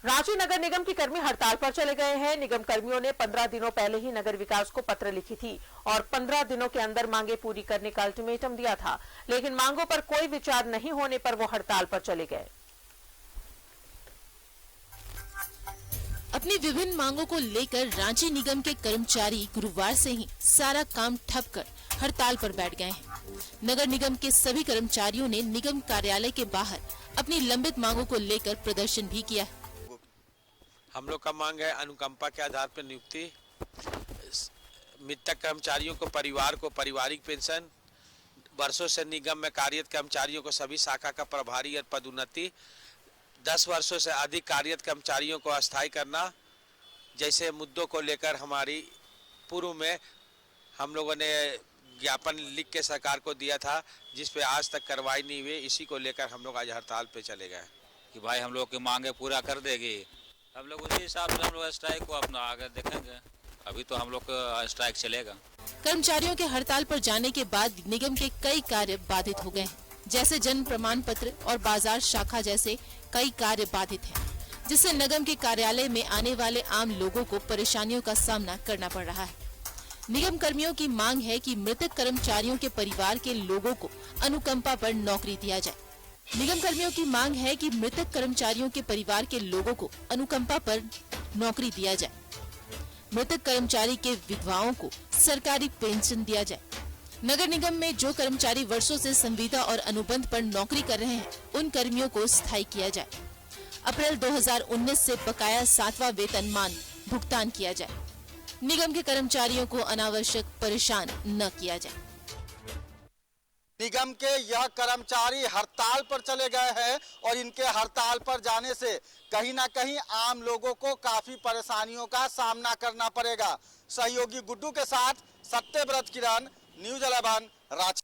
रांची नगर निगम की कर्मी हड़ताल पर चले गए हैं। निगम कर्मियों ने 15 दिनों पहले ही नगर विकास को पत्र लिखी थी और 15 दिनों के अंदर मांगे पूरी करने का अल्टीमेटम दिया था, लेकिन मांगों पर कोई विचार नहीं होने पर वो हड़ताल पर चले गए। अपनी विभिन्न मांगों को लेकर रांची निगम के कर्मचारी गुरुवार से ही सारा काम ठप कर हड़ताल पर बैठ गए हैं। नगर निगम के सभी कर्मचारियों ने निगम कार्यालय के बाहर अपनी लंबित मांगों को लेकर प्रदर्शन भी किया है। हम लोग का मांग है अनुकंपा के आधार पर नियुक्ति, मृतक कर्मचारियों को परिवार को पारिवारिक पेंशन, वर्षों से निगम में कार्यरत कर्मचारियों को सभी शाखा का प्रभारी और पदोन्नति, 10 वर्षों से अधिक कार्यरत कर्मचारियों को अस्थायी करना जैसे मुद्दों को लेकर हमारी पूर्व में हम लोगों ने ज्ञापन लिख के सरकार को दिया था, जिस पे आज तक कार्रवाई नहीं हुई। इसी को लेकर हम लोग आज हड़ताल पे चले गए कि भाई हम लोग की मांगे पूरा कर देगी। हम लोग उसी हिसाब से हम लोग स्ट्राइक को अपना आगे देखेंगे। अभी तो हम लोग का स्ट्राइक चलेगा। कर्मचारियों के हड़ताल पर जाने के बाद निगम के कई कार्य बाधित हो गए हैं, जैसे जन्म प्रमाण पत्र और बाजार शाखा जैसे कई कार्य बाधित हैं, जिससे निगम के कार्यालय में आने वाले आम लोगों को परेशानियों का सामना करना पड़ रहा है। निगम कर्मियों की मांग है कि मृतक कर्मचारियों के परिवार के लोगों को अनुकंपा पर नौकरी दिया जाए। निगम कर्मियों की मांग है कि मृतक कर्मचारियों के परिवार के लोगों को अनुकंपा पर नौकरी दिया जाए। मृतक कर्मचारी के विधवाओं को सरकारी पेंशन दिया जाए। नगर निगम में जो कर्मचारी वर्षों से संविदा और अनुबंध पर नौकरी कर रहे हैं, उन कर्मियों को स्थायी किया जाए। अप्रैल 2019 से बकाया 7वां वेतनमान भुगतान किया जाए। निगम के कर्मचारियों को अनावश्यक परेशान न किया जाए। निगम के यह कर्मचारी हड़ताल पर चले गए हैं और इनके हड़ताल पर जाने से कहीं ना कहीं आम लोगों को काफी परेशानियों का सामना करना पड़ेगा। सहयोगी गुड्डू के साथ सत्यव्रत किरण, न्यूज़ 11 रांची।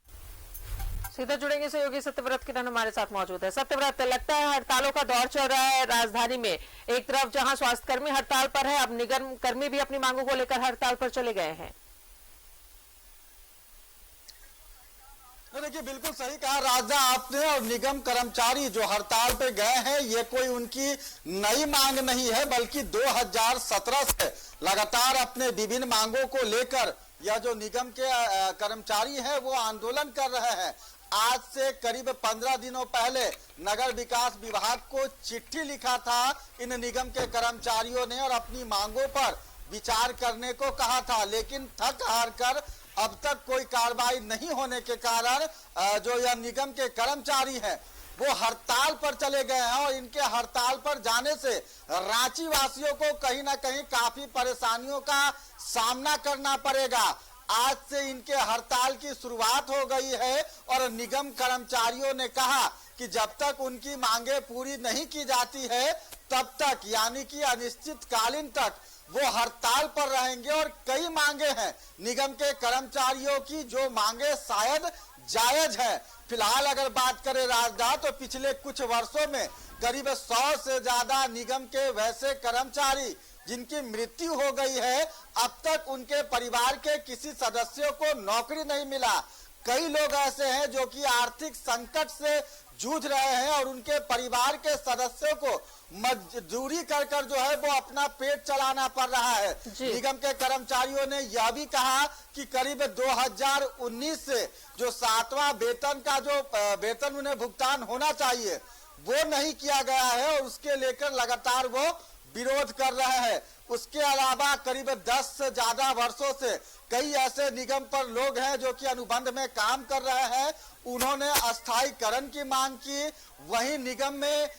सीधे जुड़ेंगे सहयोगी सत्यव्रत किरण हमारे साथ मौजूद है। सत्यव्रत, लगता है हड़तालों का दौर चल रहा है राजधानी में। एक तरफ जहां स्वास्थ्यकर्मी हड़ताल पर है, अब निगम कर्मी भी अपनी मांगों को लेकर हड़ताल पर चले गए हैं। देखिए, बिल्कुल सही कहा राजा आपने। और निगम कर्मचारी जो हड़ताल पे गए हैं, ये कोई उनकी नई मांग नहीं है, बल्कि 2017 से लगातार अपने विभिन्न मांगों को लेकर यह जो निगम के कर्मचारी हैं वो आंदोलन कर रहे हैं। आज से करीब 15 दिनों पहले नगर विकास विभाग को चिट्ठी लिखा था इन निगम के कर्मचारियों ने और अपनी मांगों पर विचार करने को कहा था, लेकिन थक हार कर अब तक कोई कार्रवाई नहीं होने के कारण जो यह निगम के कर्मचारी हैं वो हड़ताल पर चले गए हैं। और इनके हड़ताल पर जाने से रांची वासियों को कहीं ना कहीं काफी परेशानियों का सामना करना पड़ेगा। आज से इनके हड़ताल की शुरुआत हो गई है और निगम कर्मचारियों ने कहा कि जब तक उनकी मांगे पूरी नहीं की जाती है तब तक, यानी कि अनिश्चितकालीन तक वो हड़ताल पर रहेंगे। और कई मांगे हैं निगम के कर्मचारियों की जो मांगे शायद जायज है। फिलहाल अगर बात करें राजदा, तो पिछले कुछ वर्षों में करीब 100 से ज्यादा निगम के वैसे कर्मचारी जिनकी मृत्यु हो गई है, अब तक उनके परिवार के किसी सदस्यों को नौकरी नहीं मिला। कई लोग ऐसे हैं जो कि आर्थिक संकट से जूझ रहे हैं और उनके परिवार के सदस्यों को मजदूरी कर कर जो है वो अपना पेट चलाना पड़ रहा है। निगम के कर्मचारियों ने यह भी कहा कि करीब 2019 से जो 7वां वेतन का जो वेतन उन्हें भुगतान होना चाहिए वो नहीं किया गया है और उसके लेकर लगातार वो विरोध कर रहे हैं। उसके अलावा करीब 10 से ज्यादा वर्षों से कई ऐसे निगम पर लोग हैं जो कि अनुबंध में काम कर रहे हैं, उन्होंने अस्थायीकरण की मांग की। वहीं निगम में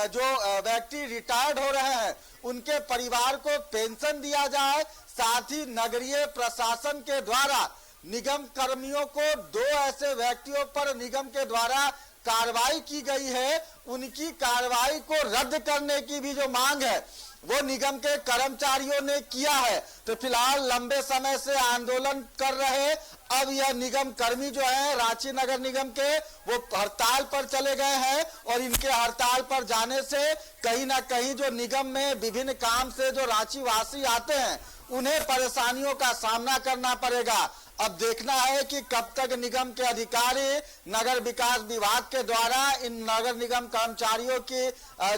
जो व्यक्ति रिटायर्ड हो रहे हैं उनके परिवार को पेंशन दिया जाए। साथ ही नगरीय प्रशासन के द्वारा निगम कर्मियों को 2 ऐसे व्यक्तियों पर निगम के द्वारा कार्रवाई की गई है, उनकी कार्रवाई को रद्द करने की भी जो मांग है वो निगम के कर्मचारियों ने किया है। तो फिलहाल लंबे समय से आंदोलन कर रहे अब यह निगम कर्मी जो है रांची नगर निगम के वो हड़ताल पर चले गए हैं और इनके हड़ताल पर जाने से कहीं ना कहीं जो निगम में विभिन्न काम से जो रांची वासी आते हैं उन्हें परेशानियों का सामना करना पड़ेगा। अब देखना है कि कब तक निगम के अधिकारी नगर विकास विभाग के द्वारा इन नगर निगम कर्मचारियों की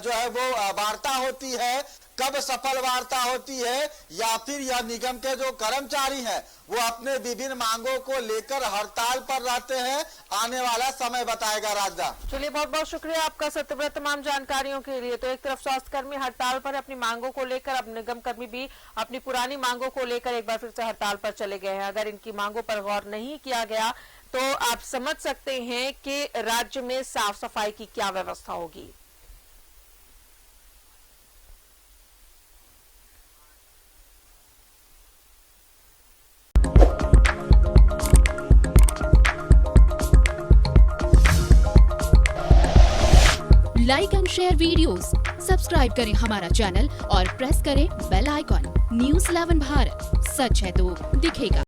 जो है वो वार्ता होती है, कब सफल वार्ता होती है, या फिर यह निगम के जो कर्मचारी हैं वो अपने विभिन्न मांगों को लेकर हड़ताल पर रहते हैं। आने वाला समय बताएगा। राजा, चलिए, बहुत बहुत शुक्रिया आपका सत्यव्रत तमाम जानकारियों के लिए। तो एक तरफ स्वास्थ्य कर्मी हड़ताल पर अपनी मांगों को लेकर, अब निगम कर्मी भी अपनी पुरानी मांगों को लेकर एक बार फिर से हड़ताल पर चले गए हैं। अगर इनकी मांगों पर गौर नहीं किया गया तो आप समझ सकते हैं कि राज्य में साफ सफाई की क्या व्यवस्था होगी। Like and share videos, subscribe करें हमारा चैनल और प्रेस करें बेल आइकॉन। News 11 भारत, सच है तो दिखेगा।